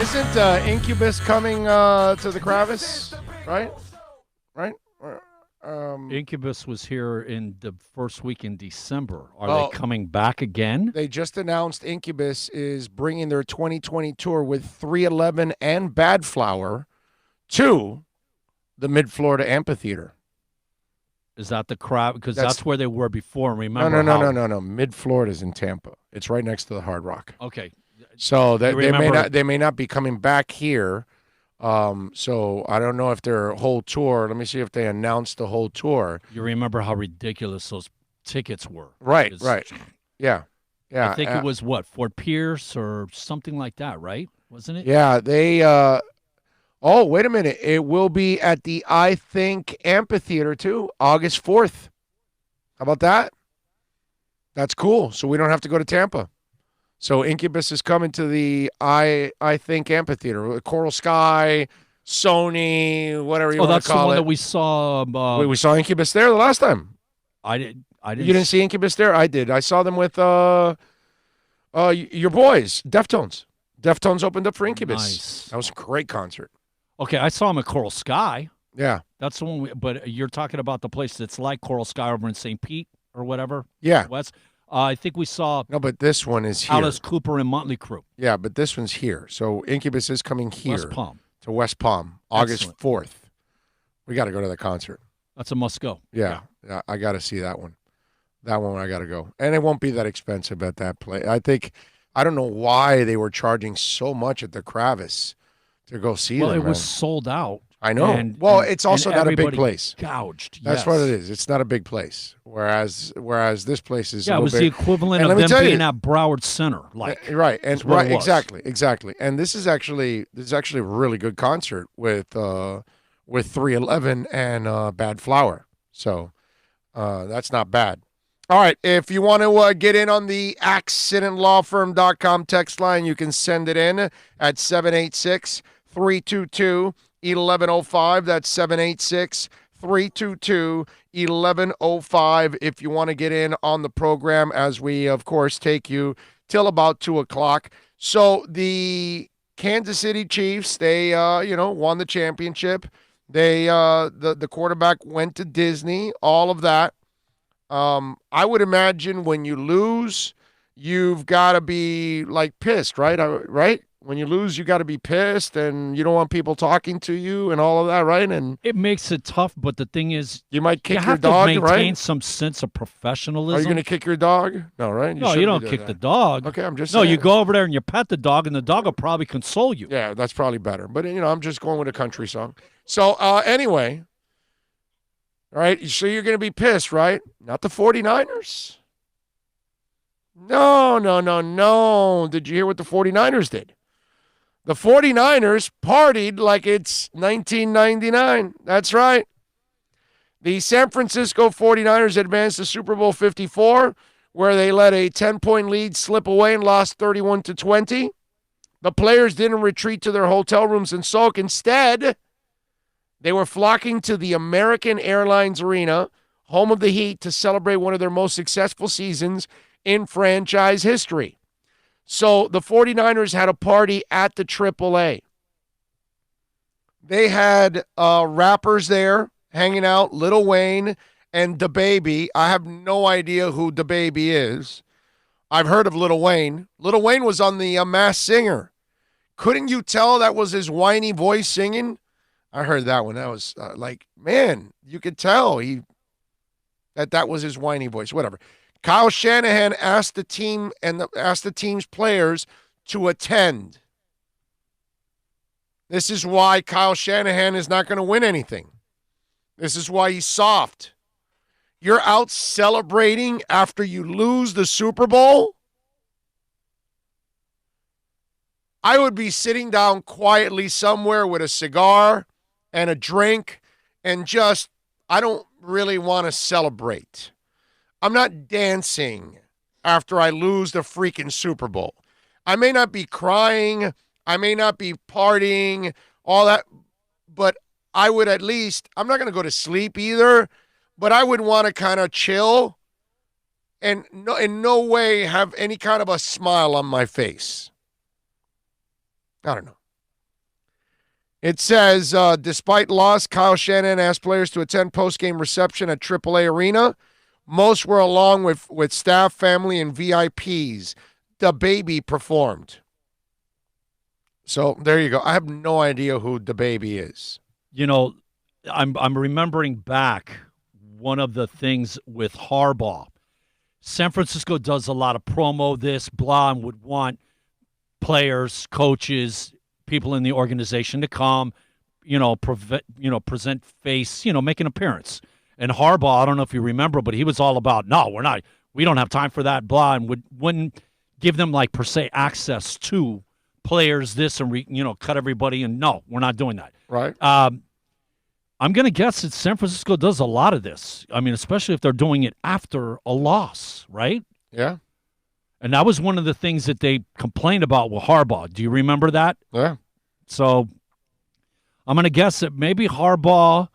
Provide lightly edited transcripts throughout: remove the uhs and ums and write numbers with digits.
Isn't Incubus coming to the Kravis? Right? Right? Incubus was here in the first week in December. Are Oh. they coming back again? They just announced Incubus is bringing their 2020 tour with 311 and Bad Flower to the Mid-Florida Amphitheater. Is that the crowd? Because that's where they were before. Remember? No. Mid-Florida's in Tampa. It's right next to the Hard Rock. Okay. So they may not be coming back here. So I don't know if their whole tour. Let me see if they announced the whole tour. You remember how ridiculous those tickets were? Right. Yeah. I think it was Fort Pierce or something like that, right? Wasn't it? Yeah, they. Oh, wait a minute! It will be at the I Think Amphitheater too, August 4th. How about that? That's cool. So we don't have to go to Tampa. So Incubus is coming to the I Think Amphitheater. Coral Sky, Sony, whatever you want to call it. Oh, that's the one that we saw. We saw Incubus there the last time. I didn't. You didn't see Incubus there? I did. I saw them with your boys, Deftones. Deftones opened up for Incubus. Nice. That was a great concert. Okay, I saw him at Coral Sky. Yeah. That's the one. But you're talking about the place that's like Coral Sky over in St. Pete or whatever. Yeah. West. I think we saw. No, but this one is here. Alice Cooper and Motley Crue. Yeah, but this one's here. So Incubus is coming here. West Palm. To West Palm, August 4th. We got to go to the concert. That's a must go. Yeah, I got to see that one. That one I got to go. And it won't be that expensive at that place. I don't know why they were charging so much at the Kravis to go see them. Well, it was sold out. I know. It's also not a big place. Gouged. That's what it is. It's not a big place. Whereas this place is. Yeah, it was the equivalent of them being at Broward Center, right, and right, exactly. And this is actually a really good concert with 311 and Bad Flower. So that's not bad. All right, if you want to get in on the accidentlawfirm.com text line, you can send it in at 786-322-1105. That's 786-322-1105 if you want to get in on the program, as we, of course, take you till about 2 o'clock. So the Kansas City Chiefs, they, won the championship. They, the quarterback went to Disney, all of that. I would imagine when you lose, you've got to be pissed, right? Right? When you lose, you got to be pissed, and you don't want people talking to you and all of that, right? And it makes it tough. But the thing is, you might kick your dog, right? You have to maintain some sense of professionalism. Are you going to kick your dog? No, right? No, you don't kick the dog. Okay, I'm just saying. No, you go over there and you pet the dog, and the dog will probably console you. Yeah, that's probably better. But I'm just going with a country song. So anyway. All right, so you're going to be pissed, right? Not the 49ers. No. Did you hear what the 49ers did? The 49ers partied like it's 1999. That's right. The San Francisco 49ers advanced to Super Bowl 54, where they let a 10-point lead slip away and lost 31-20. The players didn't retreat to their hotel rooms and sulk. Instead, they were flocking to the American Airlines Arena, home of the Heat, to celebrate one of their most successful seasons in franchise history. So the 49ers had a party at the AAA. They had rappers there hanging out, Lil Wayne and DaBaby. I have no idea who DaBaby is. I've heard of Lil Wayne. Lil Wayne was on the Masked Singer. Couldn't you tell that was his whiny voice singing? I heard that one. That was man, you could tell that was his whiny voice. Whatever. Kyle Shanahan asked the team and asked the team's players to attend. This is why Kyle Shanahan is not going to win anything. This is why he's soft. You're out celebrating after you lose the Super Bowl? I would be sitting down quietly somewhere with a cigar and a drink, and I don't really want to celebrate. I'm not dancing after I lose the freaking Super Bowl. I may not be crying, I may not be partying, all that, but I would at least, I'm not going to go to sleep either, but I would want to kind of chill and in no way have any kind of a smile on my face. I don't know. It says, despite loss, Kyle Shanahan asked players to attend post-game reception at AAA Arena. Most were along with staff, family, and VIPs. The baby performed. So there you go. I have no idea who the baby is. You know, I'm remembering back one of the things with Harbaugh. San Francisco does a lot of promo, this, blah, and would want players, coaches, people in the organization to come, present face, make an appearance. And Harbaugh, I don't know if you remember, but he was all about, no, we don't have time for that, blah, and wouldn't give them, like, per se, access to players, this, and, cut everybody, and no, we're not doing that. Right. I'm going to guess that San Francisco does a lot of this. I mean, especially if they're doing it after a loss, right? Yeah. And that was one of the things that they complained about with Harbaugh. Do you remember that? Yeah. So I'm going to guess that maybe Harbaugh,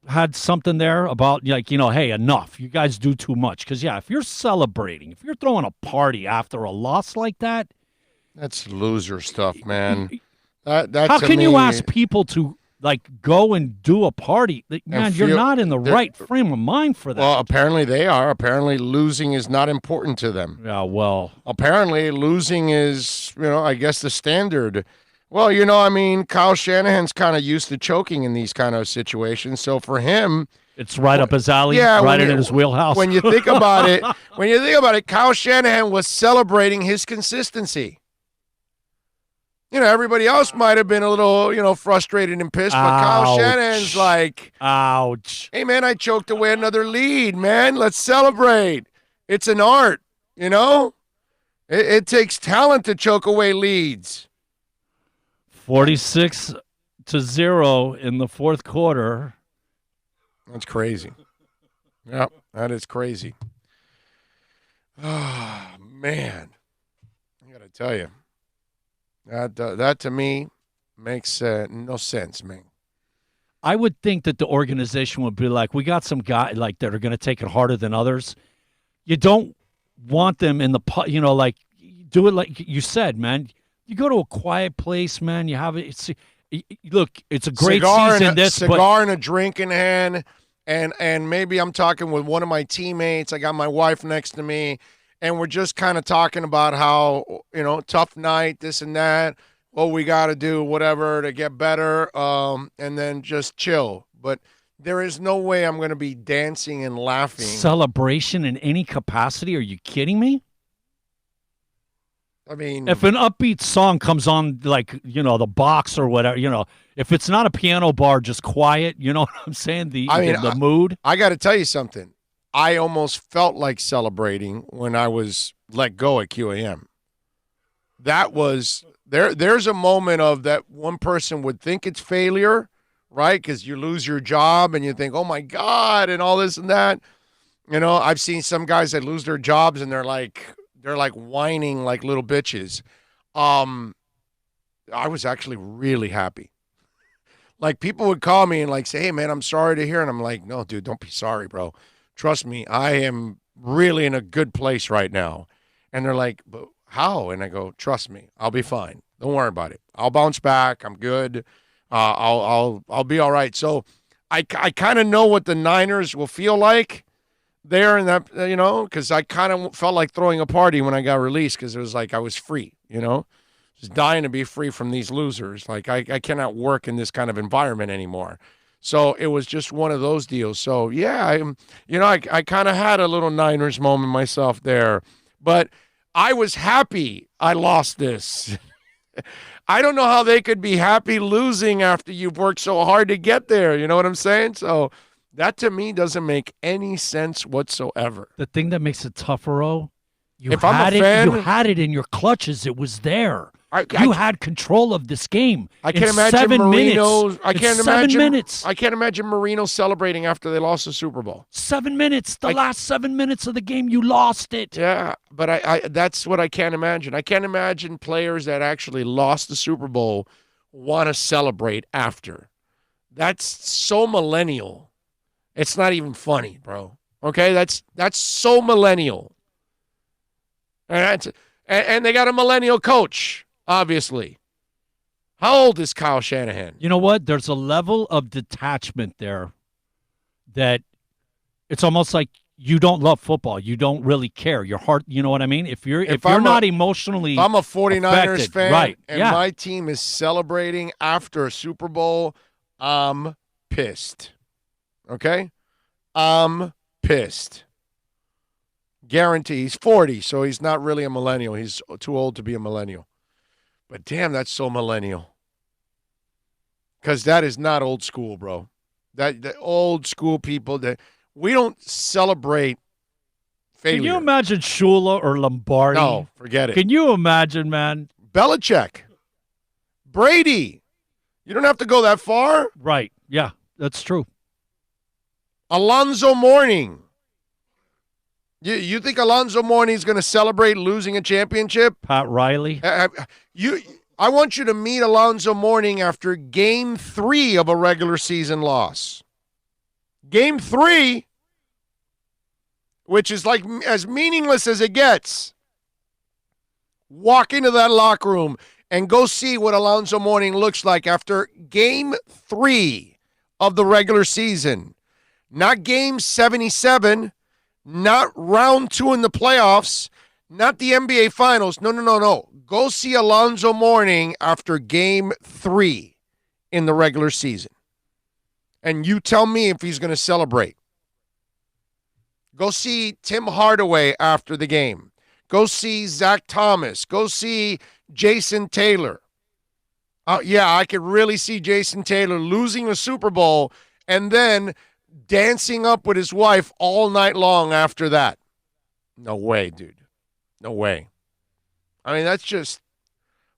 had something there about, hey, enough. You guys do too much. Because, if you're celebrating, if you're throwing a party after a loss like that. That's loser stuff, man. That how can me, you ask people to, go and do a party? Man, you're not in the right frame of mind for that. Well, apparently they are. Apparently losing is not important to them. Yeah, well. Apparently losing is, I guess the standard. Well, Kyle Shanahan's kind of used to choking in these kind of situations. So for him, it's right up his alley, in his wheelhouse. When you think about it, Kyle Shanahan was celebrating his consistency. Everybody else might have been a little, frustrated and pissed, but Kyle Shanahan's like, ouch. Hey, man, I choked away another lead, man. Let's celebrate. It's an art, It takes talent to choke away leads. 46-0 in the fourth quarter. That's crazy. Yep, that is crazy. Oh, man. I got to tell you. That to me makes no sense, man. I would think that the organization would be like, we got some guys that are going to take it harder than others. You don't want them in the do it like you said, man. You go to a quiet place, man. You have it. Look, it's a great season. Cigar and a drink in hand, and maybe I'm talking with one of my teammates. I got my wife next to me. And we're just kind of talking about how, tough night, this and that, what we got to do, whatever, to get better, and then just chill. But there is no way I'm going to be dancing and laughing. Celebration in any capacity? Are you kidding me? I mean, if an upbeat song comes on, the box or whatever, if it's not a piano bar, just quiet, you know what I'm saying? The mood. I got to tell you something. I almost felt like celebrating when I was let go at QAM. That was there's a moment of that one person would think it's failure, right? Because you lose your job and you think, oh my God, and all this and that. I've seen some guys that lose their jobs and they're like whining like little bitches. I was actually really happy. Like people would call me and say, hey man, I'm sorry to hear. And I'm like, no, dude, don't be sorry, bro. Trust me, I am really in a good place right now. And they're like, but how? And I go, trust me, I'll be fine. Don't worry about it. I'll bounce back. I'm good. I'll be all right. So I kind of know what the Niners will feel like there in that, because I kind of felt like throwing a party when I got released because it was like I was free, just dying to be free from these losers. Like I cannot work in this kind of environment anymore. So it was just one of those deals. So, yeah, I kind of had a little Niners moment myself there. But I was happy I lost this. I don't know how they could be happy losing after you've worked so hard to get there. You know what I'm saying? So that to me doesn't make any sense whatsoever. The thing that makes it tougher, you had it in your clutches. It was there. You had control of this game. I can't imagine Marino. I can't imagine Marino celebrating after they lost the Super Bowl. 7 minutes. The last 7 minutes of the game, you lost it. Yeah, but I that's what I can't imagine. I can't imagine players that actually lost the Super Bowl want to celebrate after. That's so millennial. It's not even funny, bro. Okay, that's so millennial. And they got a millennial coach. Obviously. How old is Kyle Shanahan? You know what? There's a level of detachment there that it's almost like you don't love football. You don't really care. Your heart, you know what I mean? If you're not emotionally if I'm a 49ers affected, fan right, and yeah. my team is celebrating after a Super Bowl, I'm pissed. Okay? I'm pissed. Guarantee. He's 40, so he's not really a millennial. He's too old to be a millennial. But damn, that's so millennial. Because that is not old school, bro. That old school people, that we don't celebrate failure. Can you imagine Shula or Lombardi? No, forget it. Can you imagine, man? Belichick. Brady. You don't have to go that far. Right. Yeah, that's true. Alonzo Mourning. You think Alonzo Mourning is going to celebrate losing a championship? Pat Riley. I want you to meet Alonzo Mourning after Game 3 of a regular season loss. Game 3, which is like as meaningless as it gets. Walk into that locker room and go see what Alonzo Mourning looks like after Game 3 of the regular season. Not Game 77, not round 2 in the playoffs, not the NBA Finals. No. Go see Alonzo Mourning after Game 3 in the regular season. And you tell me if he's going to celebrate. Go see Tim Hardaway after the game. Go see Zach Thomas. Go see Jason Taylor. Yeah, I could really see Jason Taylor losing the Super Bowl and then dancing up with his wife all night long after that. No way, dude. No way. I mean, that's just,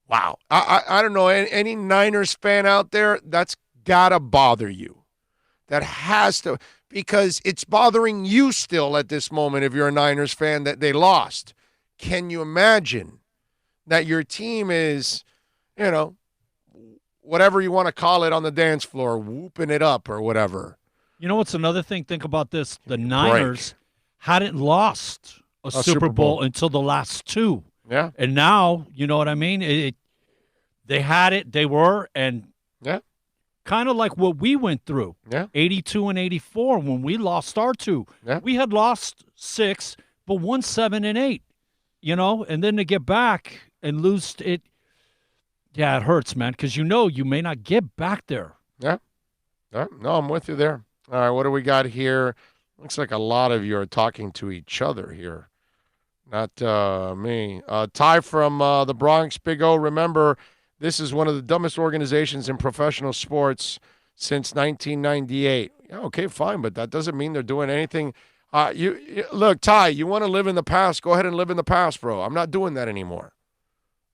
wow. I don't know, any Niners fan out there, that's got to bother you. That has to, because it's bothering you still at this moment if you're a Niners fan that they lost. Can you imagine that your team is, whatever you want to call it on the dance floor, whooping it up or whatever? You know what's another thing? Think about this. The Niners hadn't lost a Super Bowl until the last 2. Yeah. And now, you know what I mean? They had it, they were, and kind of like what we went through. Yeah. 82 and 84 when we lost our 2. Yeah. We had lost 6, but won 7 and 8, and then to get back and lose it. Yeah, it hurts, man, because you may not get back there. Yeah. No, I'm with you there. All right, what do we got here? Looks like a lot of you are talking to each other here. Not me. Ty from the Bronx, Big O. Remember, this is one of the dumbest organizations in professional sports since 1998. Yeah, okay, fine, but that doesn't mean they're doing anything. Look, Ty, you want to live in the past, go ahead and live in the past, bro. I'm not doing that anymore.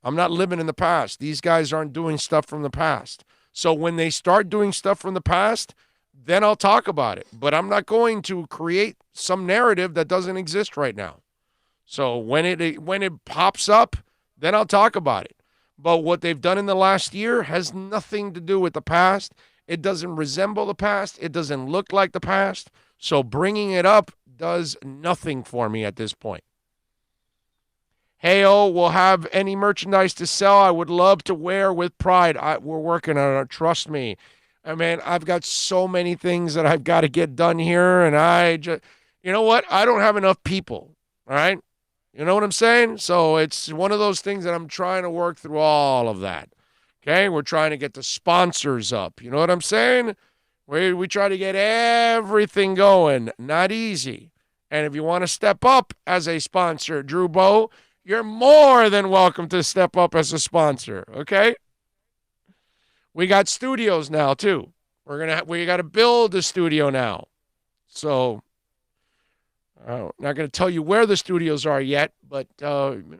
I'm not living in the past. These guys aren't doing stuff from the past. So when they start doing stuff from the past, then I'll talk about it. But I'm not going to create some narrative that doesn't exist right now. So when it pops up, then I'll talk about it. But what they've done in the last year has nothing to do with the past. It doesn't resemble the past. It doesn't look like the past. So bringing it up does nothing for me at this point. Hey, we'll have any merchandise to sell I would love to wear with pride. We're working on it. Trust me. I mean, I've got so many things that I've got to get done here, and I just, you know what? I don't have enough people, all right? You know what I'm saying? So it's one of those things that I'm trying to work through all of that, okay? We're trying to get the sponsors up. You know what I'm saying? We try to get everything going. Not easy. And if you want to step up as a sponsor, Drew Bow, you're more than welcome to step up as a sponsor, okay? We got studios now too. We got to build a studio now. So I'm not going to tell you where the studios are yet, but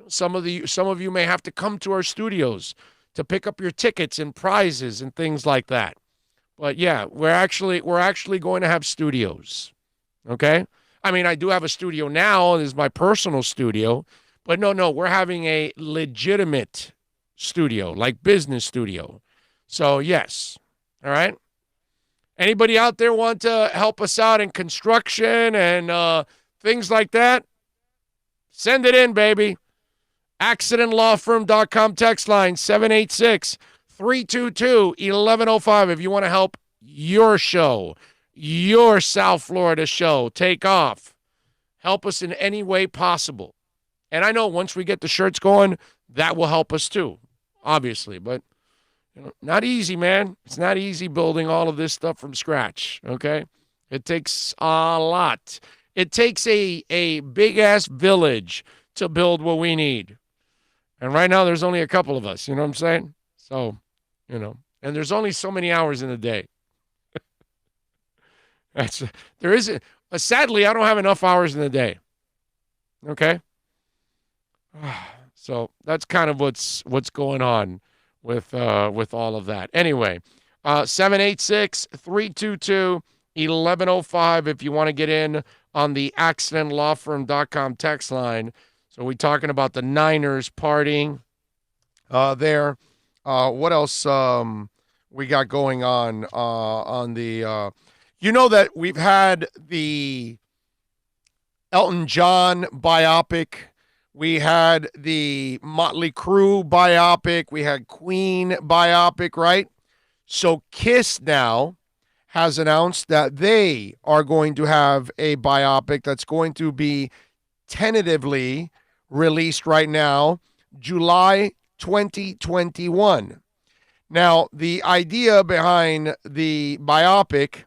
some of you may have to come to our studios to pick up your tickets and prizes and things like that. But yeah, we're actually going to have studios. Okay? I mean, I do have a studio now, and this is my personal studio. But no, we're having a legitimate studio, like business studio. So, yes. All right? Anybody out there want to help us out in construction and things like that? Send it in, baby. AccidentLawFirm.com text line 786 322-1105 if you want to help your show, your South Florida show take off. Help us in any way possible. And I know once we get the shirts going, that will help us too, obviously. But not easy, man. It's not easy building all of this stuff from scratch, okay? It takes a lot. It takes a big-ass village to build what we need. And right now there's only a couple of us, you know what I'm saying? So, and there's only so many hours in a day. Sadly, I don't have enough hours in the day. Okay? So that's kind of what's going on with all of that. Anyway, 786-322-1105 if you want to get in on the accidentlawfirm.com text line. So we're talking about the Niners partying there. What else we got going on the that we've had the Elton John biopic. We had the Motley Crue biopic. We had Queen biopic, right? So Kiss now has announced that they are going to have a biopic that's going to be tentatively released right now, July 2021. Now, the idea behind the biopic,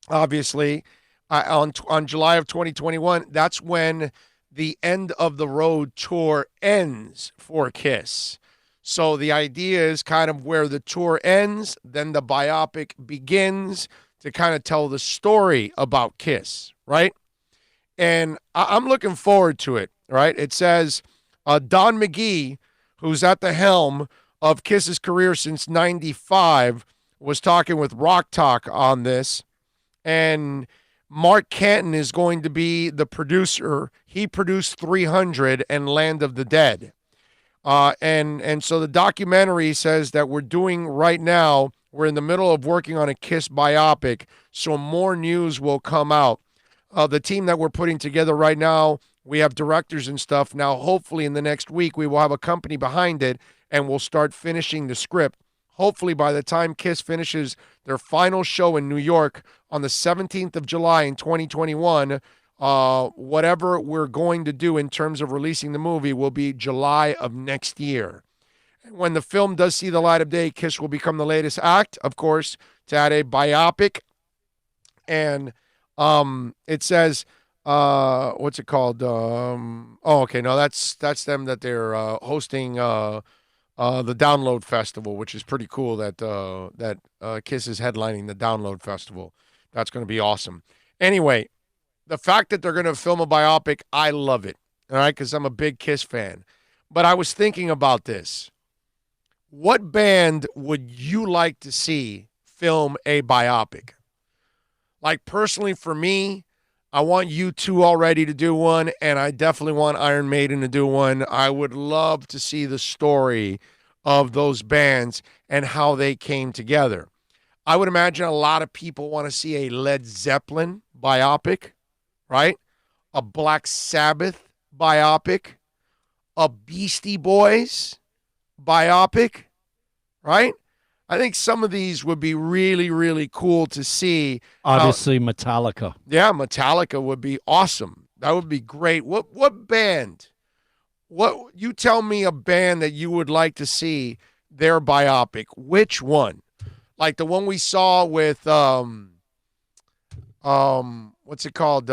obviously, on July of 2021, that's when the End of the Road tour ends for Kiss. So the idea is kind of where the tour ends, then the biopic begins to kind of tell the story about Kiss, right? And I'm looking forward to it, right? It says Don McGee, who's at the helm of Kiss's career since 95, was talking with Rock Talk on this. And Mark Canton is going to be the producer. He produced 300 and Land of the Dead. And so the documentary says that we're doing right now, we're in the middle of working on a Kiss biopic, so more news will come out. The team that we're putting together right now, we have directors and stuff. Now, hopefully in the next week, we will have a company behind it, and we'll start finishing the script. Hopefully by the time Kiss finishes their final show in New York on the 17th of July in 2021, whatever we're going to do in terms of releasing the movie will be July of next year. And when the film does see the light of day, Kiss will become the latest act, of course, to add a biopic. And it says, what's it called? That's them that they're hosting the Download Festival, which is pretty cool that Kiss is headlining the Download Festival. That's going to be awesome. Anyway, the fact that they're going to film a biopic, I love it, all right, because I'm a big Kiss fan. But I was thinking about this. What band would you like to see film a biopic? Like, personally, for me, I want U2 already to do one, and I definitely want Iron Maiden to do one. I would love to see the story of those bands and how they came together. I would imagine a lot of people want to see a Led Zeppelin biopic, right? A Black Sabbath biopic, a Beastie Boys biopic, right? I think some of these would be really, really cool to see. Obviously, Metallica. Yeah, Metallica would be awesome. That would be great. What band? What you tell me a band that you would like to see their biopic? Which one? Like the one we saw with what's it called?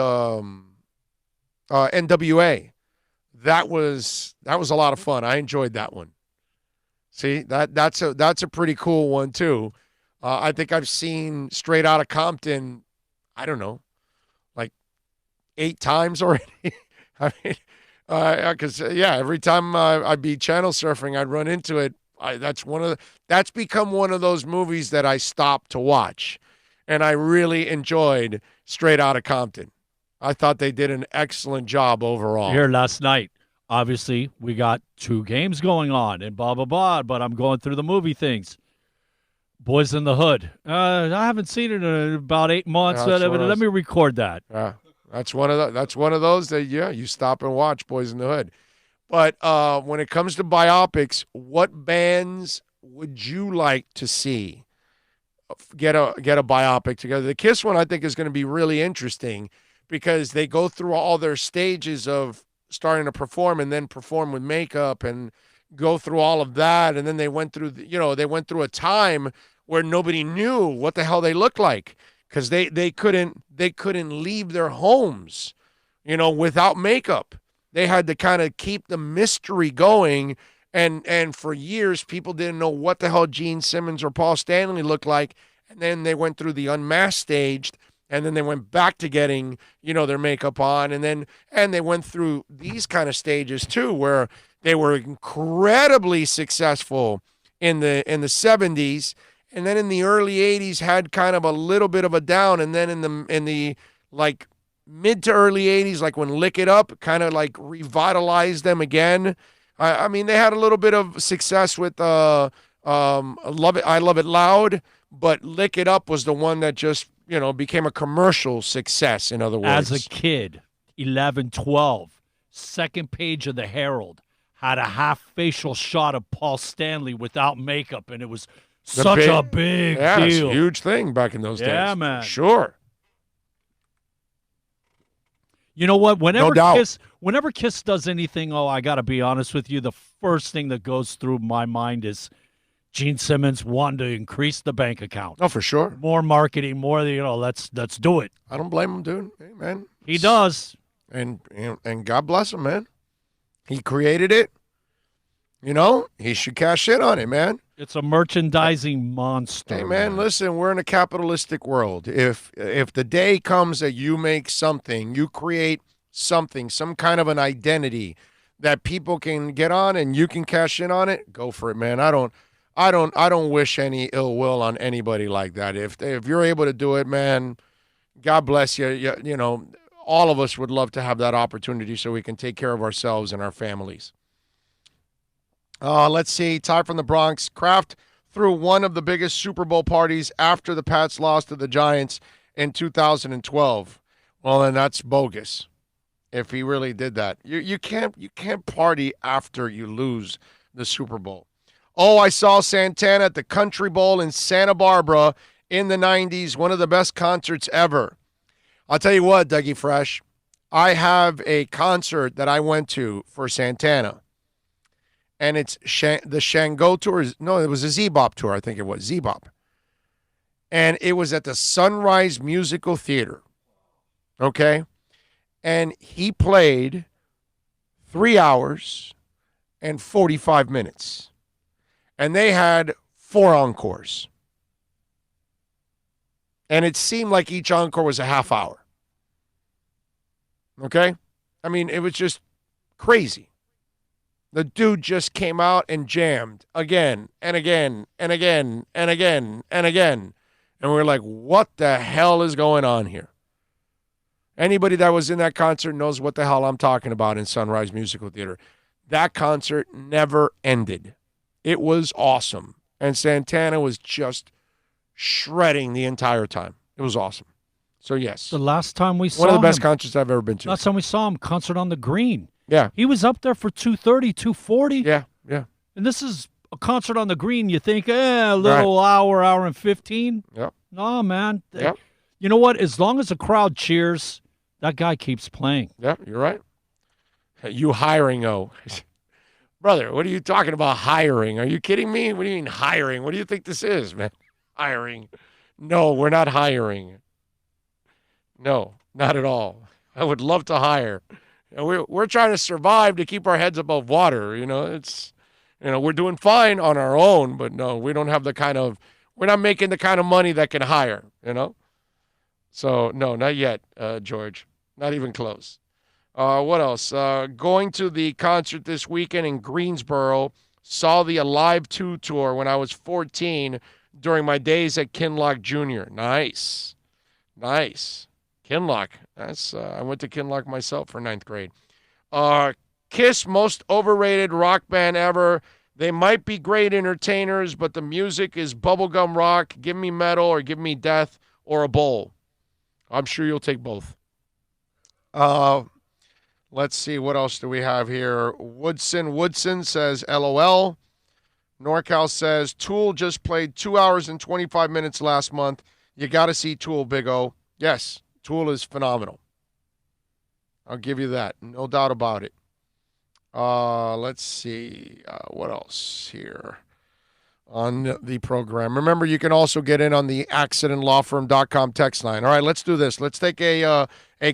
NWA. That was a lot of fun. I enjoyed that one. See, that's a pretty cool one too. I think I've seen Straight Outta Compton, I don't know, like 8 times already. I mean, because every time I'd be channel surfing, I'd run into it. That's become one of those movies that I stopped to watch, and I really enjoyed Straight Outta Compton. I thought they did an excellent job overall. Here last night. Obviously, we got 2 games going on and blah, blah, blah, but I'm going through the movie things. Boys in the Hood. I haven't seen it in about 8 months. Let me record that. That's one of those that, you stop and watch Boys in the Hood. But when it comes to biopics, what bands would you like to see get a biopic together? The Kiss one I think is going to be really interesting because they go through all their stages of starting to perform and then perform with makeup and go through all of that, and then they went through they went through a time where nobody knew what the hell they looked like because they couldn't leave their homes, without makeup. They had to kind of keep the mystery going, and for years people didn't know what the hell Gene Simmons or Paul Stanley looked like, and then they went through the unmasked stage, and then they went back to getting their makeup on, and they went through these kind of stages too where they were incredibly successful in the 70s, and then in the early 80s had kind of a little bit of a down, and then in the like mid to early 80s, like when Lick It Up kind of like revitalized them again. I mean, they had a little bit of success with I Love It Loud, but Lick It Up was the one that just became a commercial success, in other words. As a kid, 11, 12, second page of the Herald had a half facial shot of Paul Stanley without makeup, and it was such a big deal. It's a huge thing back in those days. Yeah, man. Sure. You know what? No doubt. Whenever Kiss does anything, I got to be honest with you, the first thing that goes through my mind is Gene Simmons wanting to increase the bank account. Oh, for sure. More marketing, more, let's do it. I don't blame him, dude. Hey, man. He does. And God bless him, man. He created it. He should cash in on it, man. It's a merchandising monster. Hey, man, listen, we're in a capitalistic world. If the day comes that you make something, you create something, some kind of an identity that people can get on and you can cash in on it, go for it, man. I don't wish any ill will on anybody like that. If you're able to do it, man, God bless you. All of us would love to have that opportunity so we can take care of ourselves and our families. Let's see. Ty from the Bronx. Kraft threw one of the biggest Super Bowl parties after the Pats lost to the Giants in 2012. Well, then that's bogus. If he really did that, you can't party after you lose the Super Bowl. Oh, I saw Santana at the Country Bowl in Santa Barbara in the 90s. One of the best concerts ever. I'll tell you what, Dougie Fresh. I have a concert that I went to for Santana. And it's the Shango tour. No, it was a Z-Bop tour. I think it was Z-Bop. And it was at the Sunrise Musical Theater. Okay? And he played 3 hours and 45 minutes. And they had 4 encores. And it seemed like each encore was a half hour. Okay? I mean, it was just crazy. The dude just came out and jammed again and again and again and again and again. And we're like, what the hell is going on here? Anybody that was in that concert knows what the hell I'm talking about in Sunrise Musical Theater. That concert never ended. It was awesome. And Santana was just shredding the entire time. It was awesome. So, yes. The last time we saw one of the best concerts I've ever been to. Last time we saw him, concert on the Green. Yeah. He was up there for 230, 240. Yeah. And this is a concert on the Green. You think, a little hour and 15. Yep. No, man. Yep. You know what? As long as the crowd cheers, that guy keeps playing. Yeah, you're right. You hiring, brother, what are you talking about hiring? Are you kidding me? What do you mean hiring? What do you think this is, man? Hiring. No, we're not hiring. No, not at all. I would love to hire. We're trying to survive to keep our heads above water. We're doing fine on our own, but no, we don't have we're not making the kind of money that can hire, So, no, not yet, George. Not even close. What else? Going to the concert this weekend in Greensboro, saw the Alive 2 tour when I was 14 during my days at Kinloch Jr. Nice. Kinloch. I went to Kinloch myself for 9th grade. Kiss, most overrated rock band ever. They might be great entertainers, but the music is bubblegum rock. Give me metal or give me death or a bowl. I'm sure you'll take both. Let's see. What else do we have here? Woodson says, LOL. NorCal says, Tool just played 2 hours and 25 minutes last month. You got to see Tool, Big O. Yes, Tool is phenomenal. I'll give you that. No doubt about it. Let's see. What else here on the program? Remember, you can also get in on the accidentlawfirm.com text line. All right, let's do this. Let's take a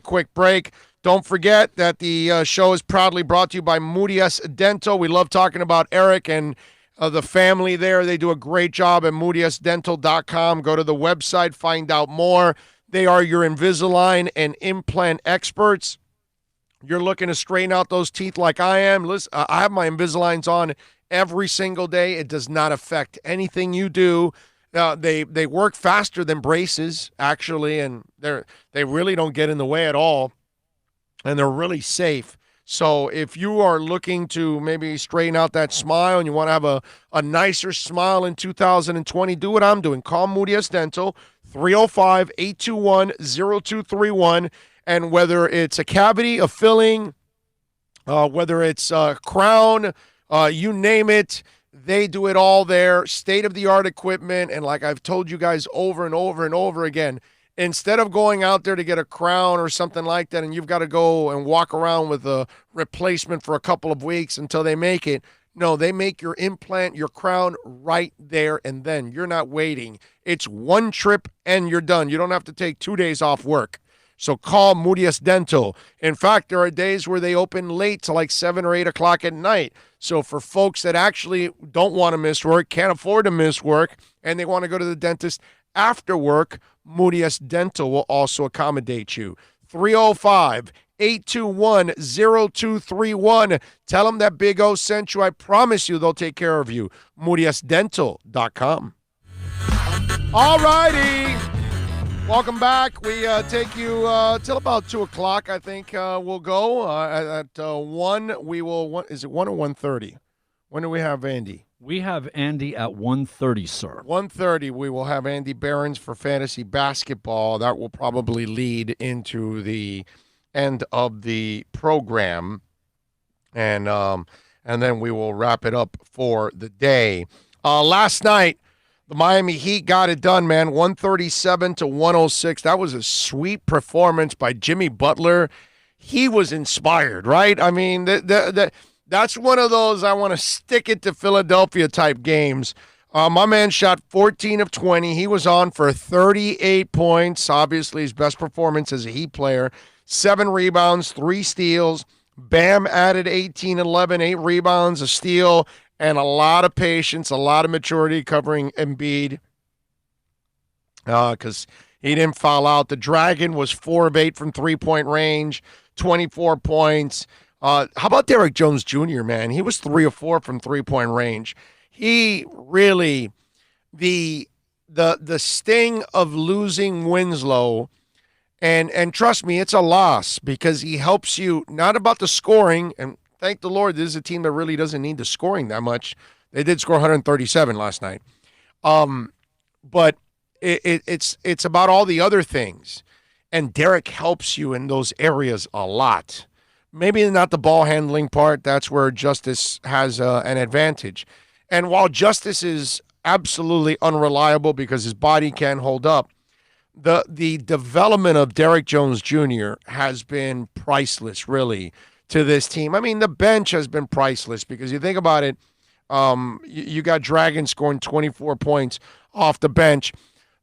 quick break. Don't forget that the show is proudly brought to you by Moody S. Dental. We love talking about Eric and the family there. They do a great job at moodysdental.com. Go to the website, find out more. They are your Invisalign and implant experts. You're looking to straighten out those teeth like I am. Listen, I have my Invisaligns on every single day. It does not affect anything you do. They work faster than braces, actually, and they really don't get in the way at all, and they're really safe. So if you are looking to maybe straighten out that smile and you want to have a nicer smile in 2020, do what I'm doing. Call Moody S. Dental, 305-821-0231. And whether it's a cavity, a filling, whether it's a crown, you name it, they do it all there. State-of-the-art equipment. And like I've told you guys over and over and over again, instead of going out there to get a crown or something like that and you've got to go and walk around with a replacement for a couple of weeks until they make it, no, they make your implant, your crown right there and then. You're not waiting. It's one trip and you're done. You don't have to take 2 days off work. So call Moody S. Dental. In fact, there are days where they open late to like 7 or 8 o'clock at night. So for folks that actually don't want to miss work, can't afford to miss work, and they want to go to the dentist after work, Moody S. Dental will also accommodate you. 305-821-0231. Tell them that Big O sent you. I promise you they'll take care of you. MoodySdental.com. All righty. Welcome back. We take you till about 2 o'clock, I think we'll go. At 1, we will, is it 1 or 1:30? When do we have Andy? We have Andy at 1:30, sir. 1:30, we will have Andy Behrens for fantasy basketball. That will probably lead into the end of the program. And then we will wrap it up for the day. Last night, the Miami Heat got it done, man, 137-106. That was a sweet performance by Jimmy Butler. He was inspired, right? I mean, that's one of those I want to stick it to Philadelphia type games. My man shot 14 of 20. He was on for 38 points, obviously his best performance as a Heat player. 7 rebounds, 3 steals. Bam added 18, 11, 8 rebounds, a steal, and a lot of patience, a lot of maturity covering Embiid because he didn't foul out. The Dragon was 4 of 8 from three-point range, 24 points. How about Derek Jones Jr., man? He was 3 of 4 from three-point range. He really, the sting of losing Winslow, and trust me, it's a loss because he helps you, not about the scoring, and thank the Lord, this is a team that really doesn't need the scoring that much. They did score 137 last night. But it's about all the other things. And Derek helps you in those areas a lot. Maybe not the ball handling part. That's where Justice has an advantage. And while Justice is absolutely unreliable because his body can't hold up, the development of Derek Jones Jr. has been priceless, really, to this team. I mean, the bench has been priceless because you think about it, you got Dragon scoring 24 points off the bench.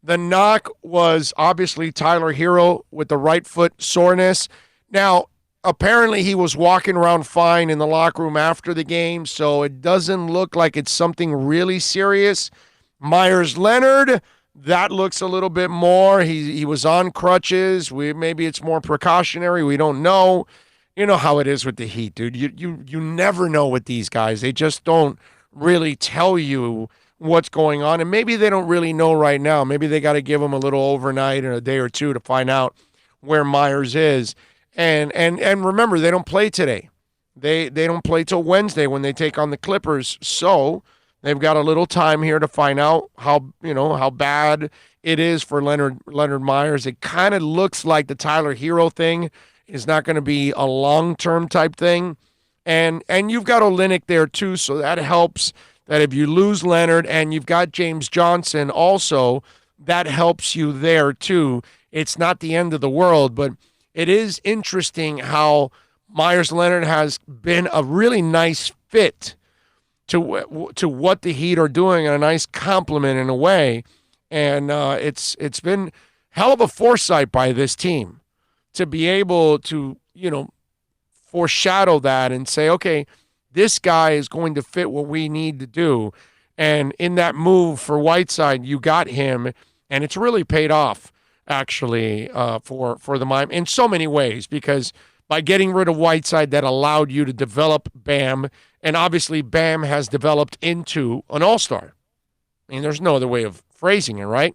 The knock was obviously Tyler Hero with the right foot soreness. Now, apparently he was walking around fine in the locker room after the game, so it doesn't look like it's something really serious. Myers Leonard, that looks a little bit more. He was on crutches. Maybe it's more precautionary. We don't know. You know how it is with the Heat, dude. You never know with these guys. They just don't really tell you what's going on, and maybe they don't really know right now. Maybe they got to give them a little overnight or a day or two to find out where Myers is. And remember, they don't play today. They don't play till Wednesday when they take on the Clippers. So they've got a little time here to find out how bad it is for Leonard Myers. It kind of looks like the Tyler Hero thing is not going to be a long-term type thing. And you've got Olynyk there too, so that helps. that if you lose Leonard and you've got James Johnson also, that helps you there too. It's not the end of the world, but it is interesting how Myers Leonard has been a really nice fit to what the Heat are doing, and a nice compliment in a way. And it's been hell of a foresight by this team to be able to, foreshadow that and say, okay, this guy is going to fit what we need to do. And in that move for Whiteside, you got him, and it's really paid off, actually, for the Miami in so many ways, because by getting rid of Whiteside, that allowed you to develop Bam, and obviously Bam has developed into an all-star. I mean, there's no other way of phrasing it, right?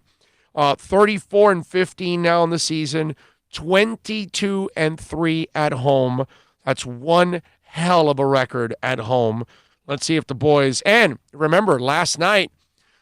34-15 now in the season, 22-3 at home. That's one hell of a record at home. Let's see if the boys, and remember, last night,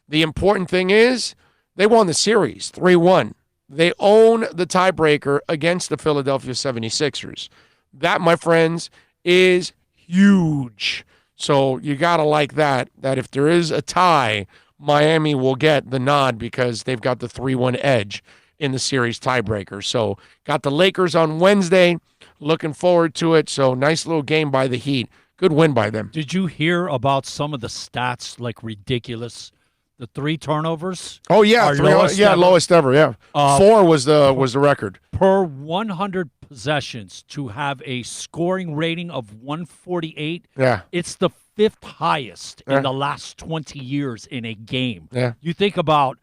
the important thing is they won the series 3-1. They own the tiebreaker against the Philadelphia 76ers. That, my friends, is huge. So you got to like that if there is a tie, Miami will get the nod because they've got the 3-1 edge in the series tiebreaker. So got the Lakers on Wednesday. Looking forward to it. So nice little game by the Heat. Good win by them. Did you hear about some of the stats, like ridiculous? The 3 turnovers. Oh yeah, lowest ever. Yeah, 4 was the record per 100 possessions to have a scoring rating of 148. Yeah, it's the 5th highest in the last 20 years in a game. Yeah, you think about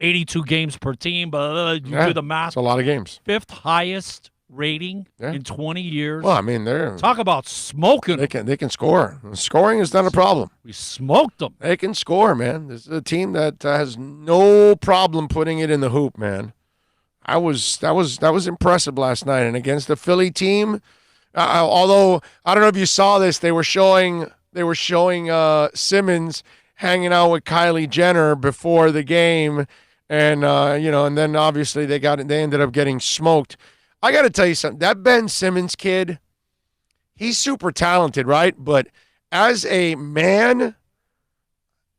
82 games per team, but you do the math. It's a lot of games. 5th highest rating in 20 years. Well, I mean, they're talk about smoking. They can score. Scoring is not a problem. We smoked them. They can score, man. This is a team that has no problem putting it in the hoop, man. That was impressive last night, and against the Philly team. Although I don't know if you saw this, they were showing Simmons hanging out with Kylie Jenner before the game, and and then obviously they ended up getting smoked. I got to tell you something. That Ben Simmons kid, he's super talented, right? But as a man,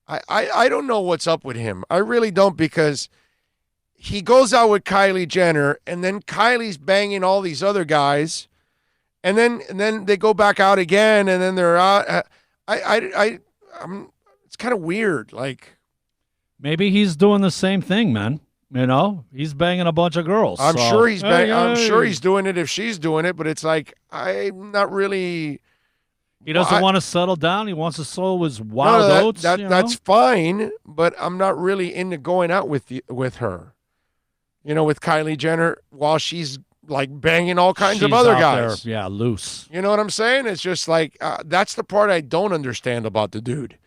I don't know what's up with him. I really don't, because he goes out with Kylie Jenner, and then Kylie's banging all these other guys, and then they go back out again, and then they're out. It's kind of weird. Like, maybe he's doing the same thing, man. He's banging a bunch of girls. I'm sure he's I'm sure he's doing it if she's doing it, but it's like, I'm not really. He doesn't want to settle down. He wants to sow his wild oats. That's fine, but I'm not really into going out with her. With Kylie Jenner while she's like banging all kinds of other guys. There, loose. You know what I'm saying? It's just like that's the part I don't understand about the dude.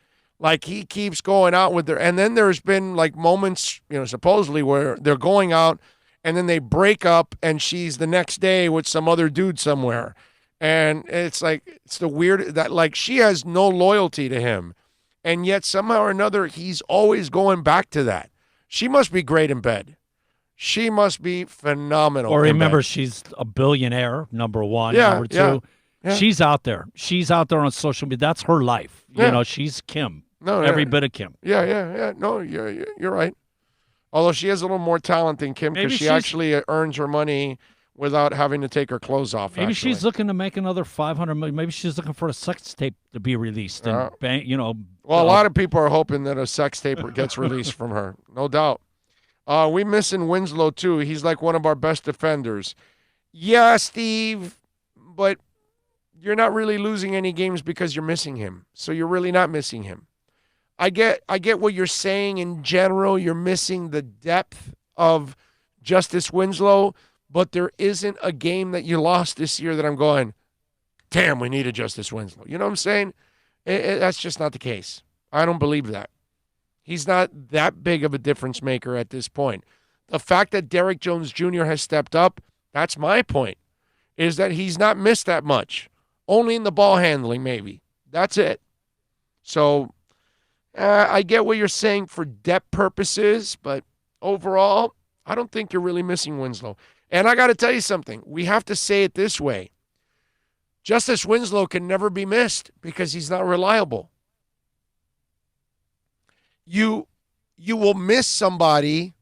Like, he keeps going out with her, and then there's been like moments, supposedly where they're going out, and then they break up, and she's the next day with some other dude somewhere, and it's like, it's the weird that, like, she has no loyalty to him, and yet somehow or another he's always going back to that. She must be great in bed. She must be phenomenal. Or remember, she's a billionaire. Number one, number two. Yeah. She's out there. She's out there on social media. That's her life. She's Kim. No, every bit of Kim. Yeah. No, you're right. Although she has a little more talent than Kim, because she actually earns her money without having to take her clothes off. Maybe she's looking to make another $500 million. Maybe she's looking for a sex tape to be released. And Well, a lot of people are hoping that a sex tape gets released from her. No doubt. We missing Winslow too. He's like one of our best defenders. Yeah, Steve, but you're not really losing any games because you're missing him. So you're really not missing him. I get what you're saying in general. You're missing the depth of Justice Winslow, but there isn't a game that you lost this year that I'm going, damn, we needed Justice Winslow. You know what I'm saying? That's just not the case. I don't believe that. He's not that big of a difference maker at this point. The fact that Derrick Jones Jr. has stepped up, that's my point, is that he's not missed that much. Only in the ball handling, maybe. That's it. So I get what you're saying for depth purposes, but overall, I don't think you're really missing Winslow. And I got to tell you something. We have to say it this way. Justice Winslow can never be missed because he's not reliable. you you will miss somebody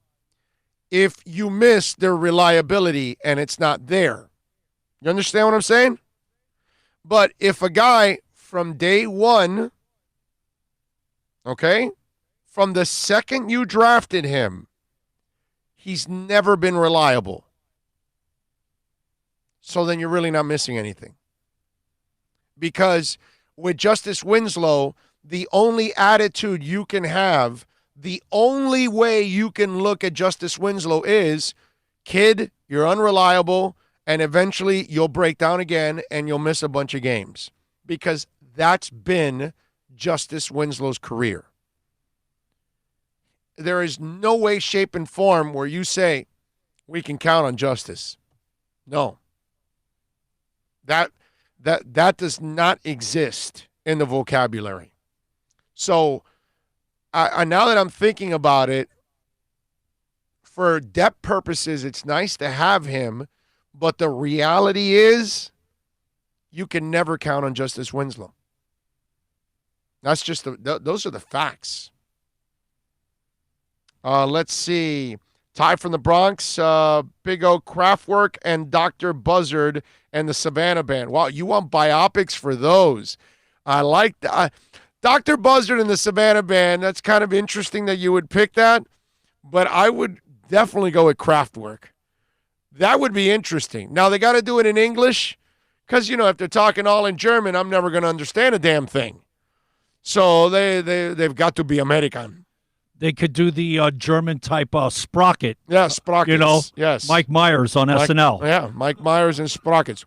if you miss their reliability and it's not there. You understand what I'm saying? But if a guy from day one, okay, from the second you drafted him, he's never been reliable. So then you're really not missing anything. Because with Justice Winslow, the only attitude you can have, the only way you can look at Justice Winslow is, kid, you're unreliable, and eventually you'll break down again and you'll miss a bunch of games. Because that's been Justice Winslow's career. There is no way, shape, and form where you say, we can count on Justice. No. That does not exist in the vocabulary. So now that I'm thinking about it, for depth purposes, it's nice to have him, but the reality is you can never count on Justice Winslow. That's just those are the facts. Let's see. Ty from the Bronx, Big O Kraftwerk, and Dr. Buzzard and the Savannah Band. Wow, you want biopics for those. I like that. Dr. Buzzard and the Savannah Band, that's kind of interesting that you would pick that, but I would definitely go with Kraftwerk. That would be interesting. Now, they got to do it in English because, if they're talking all in German, I'm never going to understand a damn thing. So they've got to be American. They could do the German type Sprocket. Yeah, Sprockets. Yes. Mike Myers on SNL. Yeah, Mike Myers and Sprockets.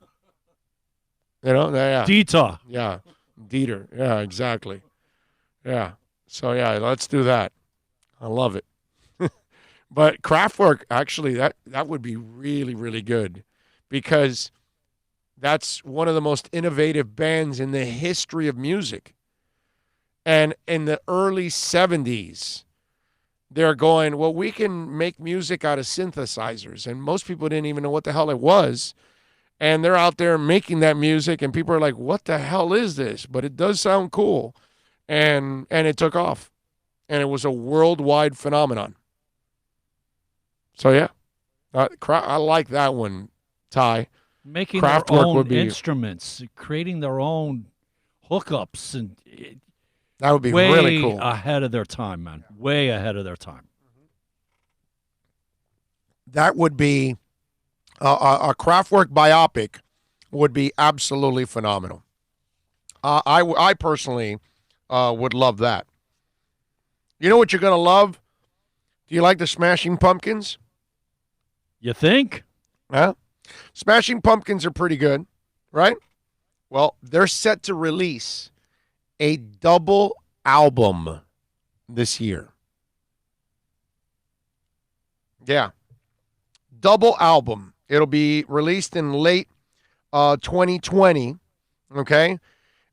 Yeah. Dieter. Yeah, Dieter. Yeah, exactly. Yeah. So, yeah, let's do that. I love it. But Kraftwerk, actually, that would be really, really good because that's one of the most innovative bands in the history of music. And in the early 70s, they're going, well, we can make music out of synthesizers. And most people didn't even know what the hell it was. And they're out there making that music, and people are like, what the hell is this? But it does sound cool. And it took off. And it was a worldwide phenomenon. So, yeah, I like that one, Ty. Making their own instruments, creating their own hookups, and that would be way really cool. Ahead of their time, man. Way ahead of their time. That would be a Kraftwerk biopic would be absolutely phenomenal. I personally would love that. You know what you're going to love? Do you like the Smashing Pumpkins? You think? Huh? Smashing Pumpkins are pretty good, right? Well, they're set to release a double album this year. Yeah. Double album. It'll be released in late 2020, okay?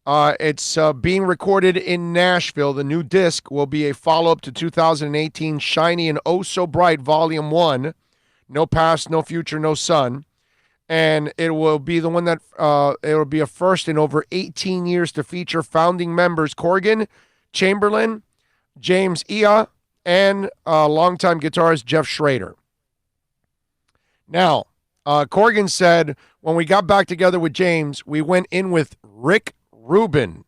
It's being recorded in Nashville. The new disc will be a follow-up to 2018 Shiny and Oh So Bright Volume 1. No past, no future, no sun. And it will be the one that it will be a first in over 18 years to feature founding members Corgan, Chamberlain, James Iha, and longtime guitarist Jeff Schrader. Now, Corgan said, when we got back together with James, we went in with Rick Rubin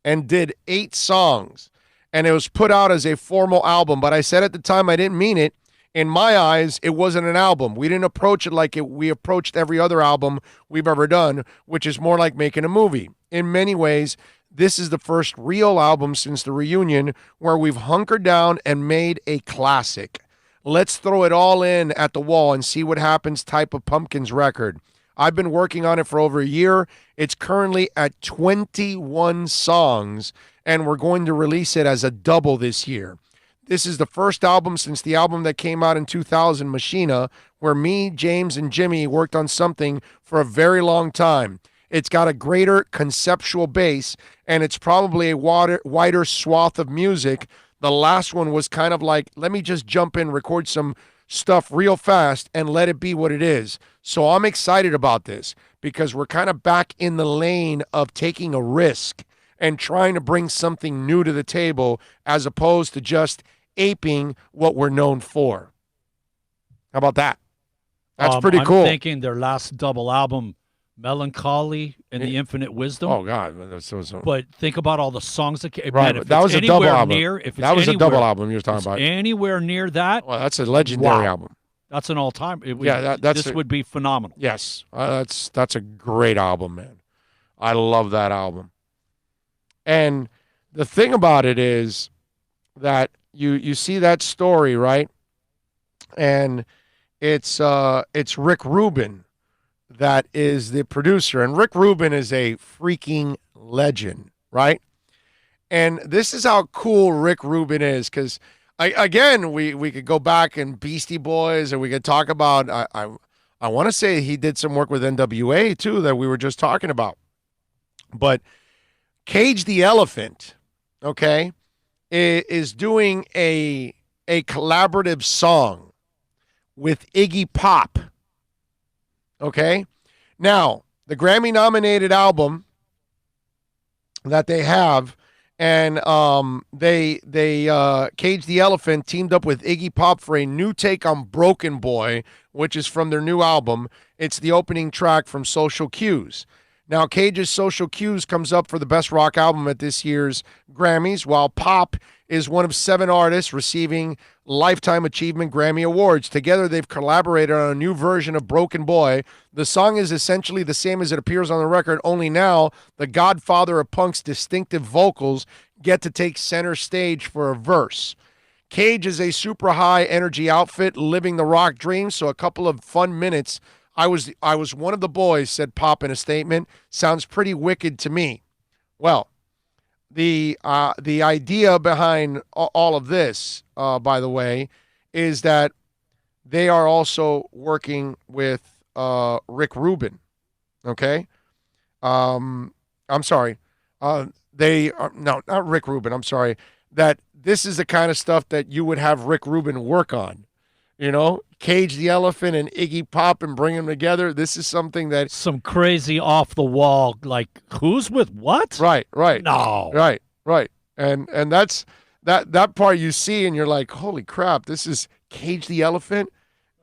and did 8 songs. And it was put out as a formal album. But I said at the time I didn't mean it. In my eyes, it wasn't an album. We didn't approach it like we approached every other album we've ever done, which is more like making a movie. In many ways, this is the first real album since the reunion where we've hunkered down and made a classic. Let's throw it all in at the wall and see what happens type of Pumpkins record. I've been working on it for over a year. It's currently at 21 songs, and we're going to release it as a double this year. This is the first album since the album that came out in 2000, Machina, where me, James, and Jimmy worked on something for a very long time. It's got a greater conceptual base, and it's probably a wider swath of music. The last one was kind of like, let me just jump in, record some stuff real fast, and let it be what it is. So I'm excited about this because we're kind of back in the lane of taking a risk. and trying to bring something new to the table as opposed to just aping what we're known for. How about that? That's pretty cool. I'm thinking their last double album, Melancholy and the Infinite Wisdom. Oh, God. But think about all the songs that came. Right, Man, if that was a double album. That was a double album you were talking about. Anywhere near that. Well, that's a legendary album. That's an all-time. This would be phenomenal. Yes, that's a great album, man. I love that album. And the thing about it is that you see that story, right? And it's Rick Rubin that is the producer, and Rick Rubin is a freaking legend, right? And this is how cool Rick Rubin is, because we could go back and Beastie Boys, and we could talk about I want to say he did some work with NWA too that we were just talking about. But Cage the Elephant, okay, is doing a collaborative song with Iggy Pop. Okay? Now, the Grammy-nominated album that they have, and they Cage the Elephant teamed up with Iggy Pop for a new take on Broken Boy, which is from their new album. It's the opening track from Social Cues. Now, Cage's Social Cues comes up for the Best Rock Album at this year's Grammys, while Pop is one of 7 artists receiving Lifetime Achievement Grammy Awards. Together, they've collaborated on a new version of Broken Boy. The song is essentially the same as it appears on the record, only now the godfather of punk's distinctive vocals get to take center stage for a verse. Cage is a super high energy outfit living the rock dream, so a couple of fun minutes. I was one of the boys, said Pop in a statement. Sounds pretty wicked to me. Well, the idea behind all of this, by the way, is that they are also working with Rick Rubin. Okay, I'm sorry. They are not Rick Rubin. I'm sorry. That this is the kind of stuff that you would have Rick Rubin work on. You know, Cage the Elephant and Iggy Pop and bring them together. This is something that some crazy off the wall, like who's with what? Right. No. Right. And that's that part you see and you're like, holy crap, this is Cage the Elephant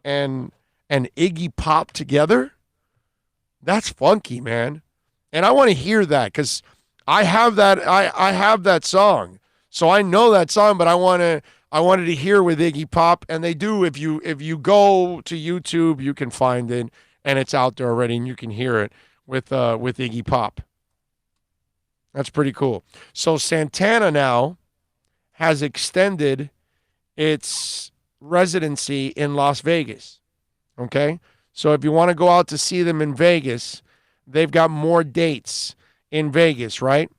and Iggy Pop together. That's funky, man. And I want to hear that because I have that song. So I know that song, but I wanted to hear with Iggy Pop, and they do. If you go to YouTube, you can find it, and it's out there already, and you can hear it with Iggy Pop. That's pretty cool. So Santana now has extended its residency in Las Vegas. Okay, so if you want to go out to see them in Vegas, they've got more dates in Vegas, right?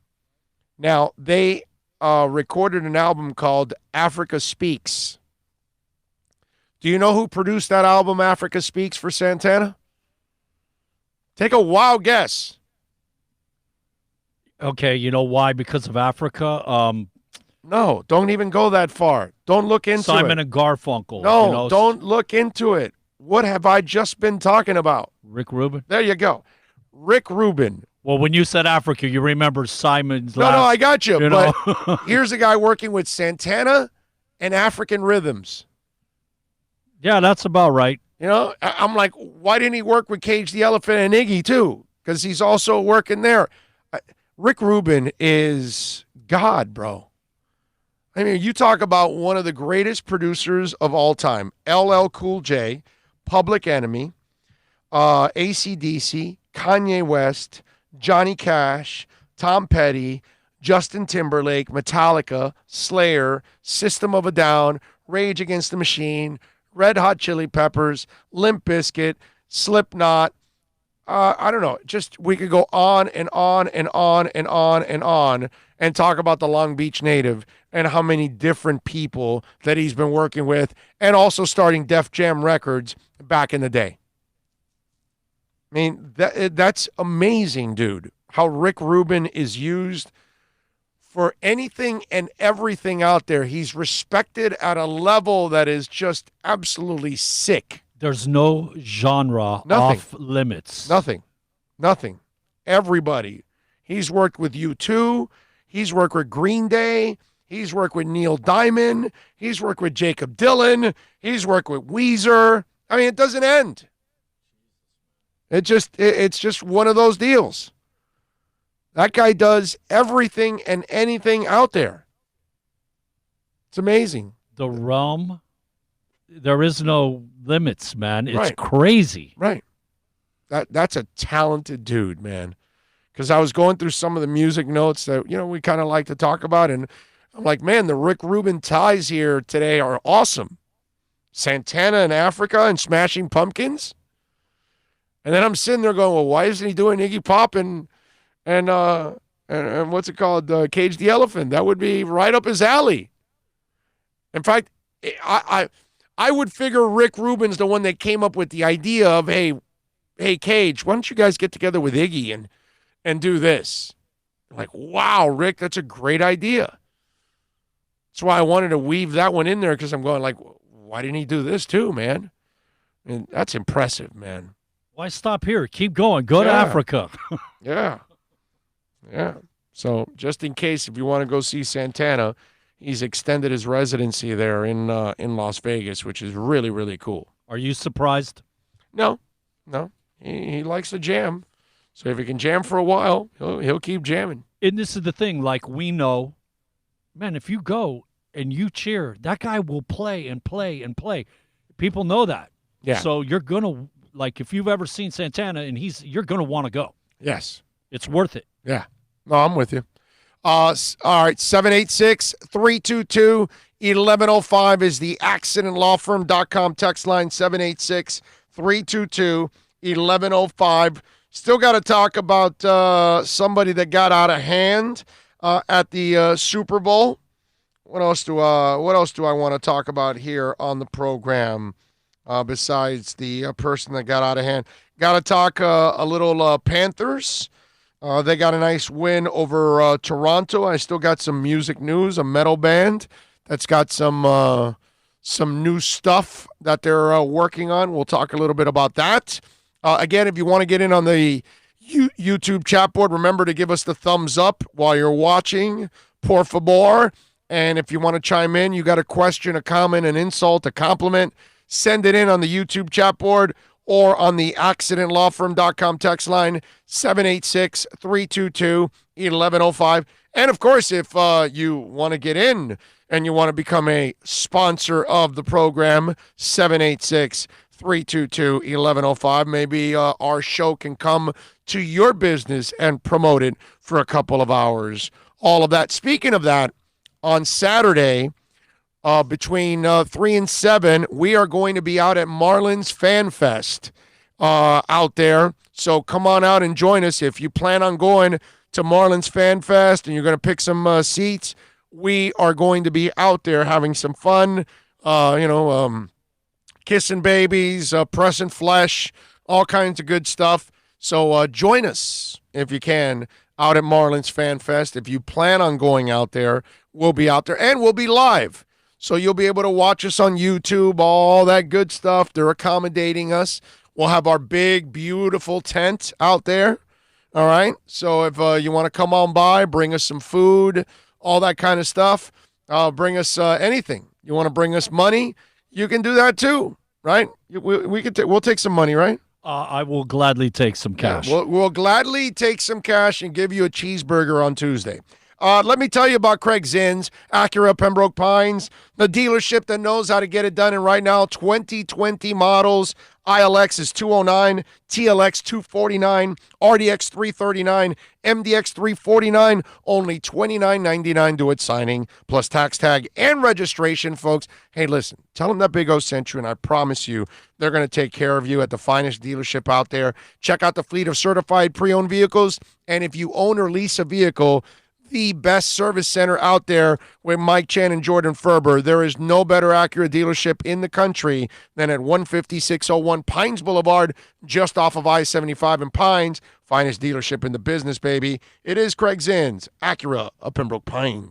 Now they recorded an album called Africa Speaks. Do you know who produced that album, Africa Speaks, for Santana? Take a wild guess. Okay, you know why? Because of Africa? No, don't even go that far. Don't look into Simon it. and Garfunkel. No, don't look into it. What have I just been talking about? Rick Rubin? There you go. Rick Rubin. Well, when you said Africa, you remember Simon's No, I got you. But know? Here's a guy working with Santana and African rhythms. Yeah, that's about right. You know, I'm like, why didn't he work with Cage the Elephant and Iggy too? Because he's also working there. Rick Rubin is God, bro. I mean, you talk about one of the greatest producers of all time. LL Cool J, Public Enemy, AC/DC, Kanye West, Johnny Cash, Tom Petty, Justin Timberlake, Metallica, Slayer, System of a Down, Rage Against the Machine, Red Hot Chili Peppers, Limp Bizkit, Slipknot. I don't know. Just we could go on and on and on and on and on and talk about the Long Beach native and how many different people that he's been working with and also starting Def Jam Records back in the day. I mean, that's amazing, dude, how Rick Rubin is used for anything and everything out there. He's respected at a level that is just absolutely sick. There's no genre off limits. Nothing. Everybody. He's worked with U2. He's worked with Green Day. He's worked with Neil Diamond. He's worked with Jacob Dylan. He's worked with Weezer. I mean, it doesn't end. It's just one of those deals. That guy does everything and anything out there. It's amazing. The realm, there is no limits, man. It's Right. crazy. Right. That's a talented dude, man. Because I was going through some of the music notes that, we kind of like to talk about, and I'm like, man, the Rick Rubin ties here today are awesome. Santana in Africa and Smashing Pumpkins. And then I'm sitting there going, well, why isn't he doing Iggy Pop and what's it called, Cage the Elephant? That would be right up his alley. In fact, I would figure Rick Rubin's the one that came up with the idea of, hey, Cage, why don't you guys get together with Iggy and do this? Like, wow, Rick, that's a great idea. That's why I wanted to weave that one in there, because I'm going like, why didn't he do this too, man? And that's impressive, man. Why stop here? Keep going. Go to Africa. Yeah. So just in case, if you want to go see Santana, he's extended his residency there in Las Vegas, which is really, really cool. Are you surprised? No. He likes to jam. So if he can jam for a while, he'll keep jamming. And this is the thing, like we know, man, if you go and you cheer, that guy will play and play and play. People know that. Yeah. So you're going to, like, if you've ever seen Santana and you're going to want to go. Yes. It's worth it. Yeah. No, I'm with you. All right, 786-322-1105 is the accidentlawfirm.com text line, 786-322-1105. Still got to talk about somebody that got out of hand at the Super Bowl. What else do I want to talk about here on the program besides the person that got out of hand? Got to talk a little Panthers. They got a nice win over Toronto. I still got some music news, a metal band that's got some new stuff that they're working on. We'll talk a little bit about that. Again, if you want to get in on the YouTube chat board, remember to give us the thumbs up while you're watching, por favor. And if you want to chime in, you got a question, a comment, an insult, a compliment, send it in on the YouTube chat board or on the accidentlawfirm.com text line, 786-322-1105. And, of course, if you want to get in and you want to become a sponsor of the program, 786-322-1105. Maybe our show can come to your business and promote it for a couple of hours. All of that. Speaking of that, on Saturday, between 3 and 7, we are going to be out at Marlins Fan Fest out there. So come on out and join us. If you plan on going to Marlins Fan Fest and you're going to pick some seats, we are going to be out there having some fun, kissing babies, pressing flesh, all kinds of good stuff. So join us if you can out at Marlins Fan Fest. If you plan on going out there, we'll be out there and we'll be live. So you'll be able to watch us on YouTube, all that good stuff. They're accommodating us. We'll have our big, beautiful tent out there. All right. So if you want to come on by, bring us some food, all that kind of stuff. Bring us anything. You want to bring us money, you can do that too, right? We'll take some money, right? I will gladly take some cash. Yeah, we'll gladly take some cash and give you a cheeseburger on Tuesday. Let me tell you about Craig Zinn's, Acura Pembroke Pines, the dealership that knows how to get it done. And right now, 2020 models, ILX is 209, TLX 249, RDX 339, MDX 349, only $29.99 do it signing, plus tax tag and registration, folks. Hey, listen, tell them that Big O sent you, and I promise you they're going to take care of you at the finest dealership out there. Check out the fleet of certified pre-owned vehicles, and if you own or lease a vehicle, the best service center out there with Mike Chan and Jordan Ferber. There is no better Acura dealership in the country than at 15601 Pines Boulevard, just off of I-75 in Pines. Finest dealership in the business, baby. It is Craig Zinn's, Acura of Pembroke Pines.